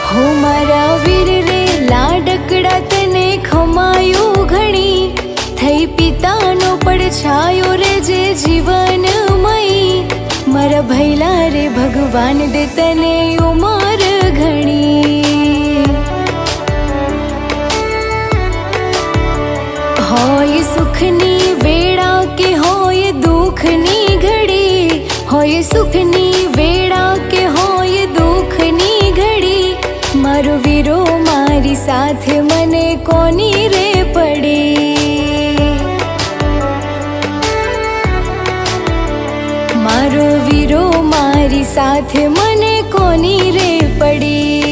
हो मारा वीर रे लाडकड़ा तने खमायो घणी थई पितानो પડછાયો रे जे जीवनमयी मारा भैला रे भगवान दे तने उमर घणी होय सुखनी वेड़ा के होय दुखनी घड़ी होय सुखनी वेड़ा के होय दुखनी घड़ी मारो वीरो मारी साथ मने कोनी रे पड़ी मारो वीरो मारी साथ मने कोनी रे पड़ी।